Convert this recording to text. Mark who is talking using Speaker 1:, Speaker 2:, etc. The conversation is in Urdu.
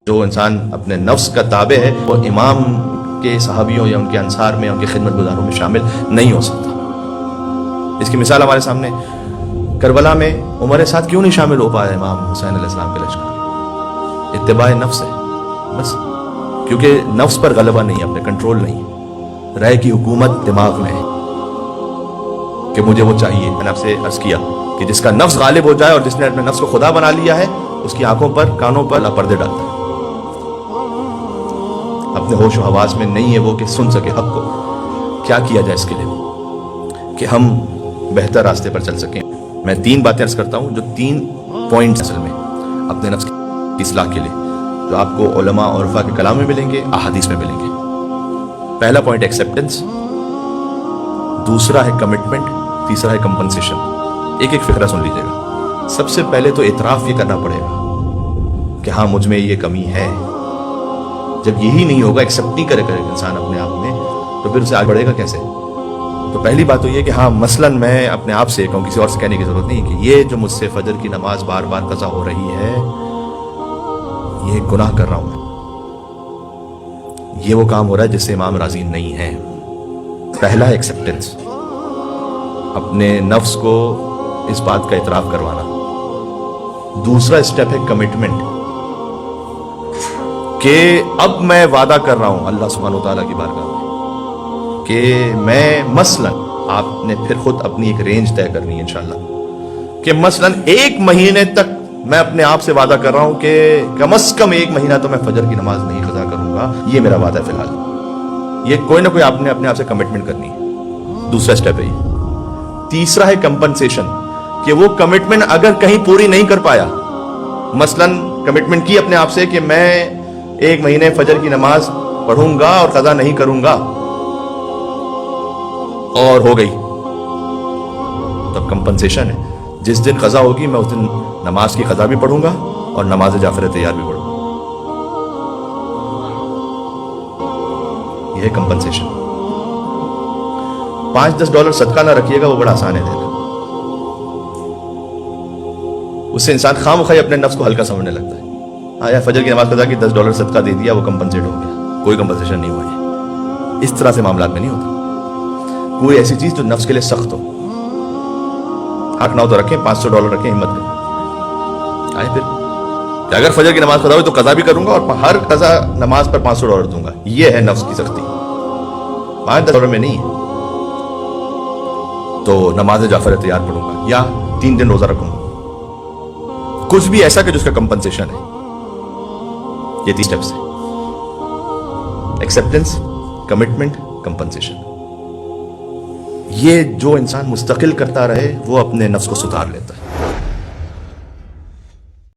Speaker 1: جو انسان اپنے نفس کا تابع ہے وہ امام کے صحابیوں یا ان کے انصار میں، ان کے خدمت گزاروں میں شامل نہیں ہو سکتا۔ اس کی مثال ہمارے سامنے کربلا میں عمر ساتھ کیوں نہیں شامل ہو پایا امام حسین علیہ السلام کے لشکر؟ اتباع نفس ہے بس، کیونکہ نفس پر غلبہ نہیں ہے، اپنے کنٹرول نہیں ہے، رائے کی حکومت دماغ میں ہے کہ مجھے وہ چاہیے۔ میں نے آپ سے عرض کیا کہ جس کا نفس غالب ہو جائے اور جس نے اپنے نفس کو خدا بنا لیا ہے، اس کی آنکھوں پر کانوں پر اللہ پردے ڈالتا ہے، اپنے ہوش و حواس میں نہیں ہے وہ کہ سن سکے حق کو۔ کیا کیا جائے اس کے لیے کہ ہم بہتر راستے پر چل سکیں؟ میں 3 باتیں عرض کرتا ہوں، جو 3 پوائنٹس اصل میں اپنے نفس کی اصلاح کے لیے، جو آپ کو علماء اور عرفا کے کلام میں ملیں گے، احادیث میں ملیں گے۔ پہلا پوائنٹ ایکسیپٹنس، دوسرا ہے کمٹمنٹ، تیسرا ہے کمپنسیشن۔ ایک فقرہ سن لیجیے گا۔ سب سے پہلے تو اعتراف یہ کرنا پڑے گا کہ ہاں مجھ میں یہ کمی ہے۔ جب یہی نہیں ہوگا، ایکسیپٹ نہیں کرے گا انسان اپنے آپ میں، تو پھر اسے آگے بڑھے گا کیسے؟ تو پہلی بات تو یہ کہ ہاں مثلاً میں اپنے آپ سے کہوں، کسی اور سے کہنے کی ضرورت نہیں کہ یہ جو مجھ سے فجر کی نماز بار بار قضا ہو رہی ہے، یہ گناہ کر رہا ہوں میں، یہ وہ کام ہو رہا ہے جس سے امام راضی نہیں ہے۔ پہلا ہے ایکسیپٹنس، اپنے نفس کو اس بات کا اعتراف کروانا۔ دوسرا اسٹیپ ہے کمٹمنٹ، کہ اب میں وعدہ کر رہا ہوں اللہ سبحانہ وتعالیٰ کی بارگاہ میں کہ میں مثلاً، آپ نے پھر خود اپنی ایک رینج طے کرنی ہے انشاءاللہ، کہ مثلاً 1 مہینے تک میں اپنے آپ سے وعدہ کر رہا ہوں کہ کم از کم 1 مہینہ تو میں فجر کی نماز نہیں قضا کروں گا، یہ میرا وعدہ ہے فی الحال۔ یہ کوئی نہ کوئی آپ نے اپنے آپ سے کمٹمنٹ کرنی ہے۔ دوسرا اسٹیپ ہے یہ۔ تیسرا ہے کمپنسیشن، کہ وہ کمٹمنٹ اگر کہیں پوری نہیں کر پایا، مثلاً کمٹمنٹ کی اپنے آپ سے کہ میں 1 مہینے فجر کی نماز پڑھوں گا اور قضا نہیں کروں گا، اور ہو گئی، تب کمپنسیشن ہے۔ جس دن قضا ہوگی میں اس دن نماز کی قضا بھی پڑھوں گا اور نماز جعفر تیار بھی پڑھوں گا، یہ ہے کمپنسیشن۔ $5-10 صدقہ نہ رکھیے گا، وہ بڑا آسان ہے دینا، اس سے انسان خواہ مخواہ اپنے نفس کو ہلکا سمجھنے لگتا ہے۔ آیا فجر کی نماز قضا کی $10 صدقہ دے دیا، وہ کمپنسیٹ ہو گیا، کوئی کمپنسیشن نہیں ہوا ہے۔ اس طرح سے معاملات میں نہیں ہوتا۔ کوئی ایسی چیز جو نفس کے لیے سخت ہو، حق نہ ہو تو رکھیں، $500 رکھیں، ہمت کریں، آئے پھر کہ اگر فجر کی نماز قضا ہوئی تو قضا بھی کروں گا اور ہر قضا نماز پر $500 دوں گا۔ یہ ہے نفس کی سختی۔ $5-10 میں نہیں ہے تو نماز جعفر تیار پڑھوں گا یا 3 دن روزہ رکھوں گا، کچھ بھی ایسا کہ جس کا کمپنسیشن ہے۔ یہ 3 سٹیپس ہیں، ایکسیپٹنس، کمٹمنٹ، کمپنسیشن۔ یہ جو انسان مستقل کرتا رہے وہ اپنے نفس کو ستار لیتا ہے۔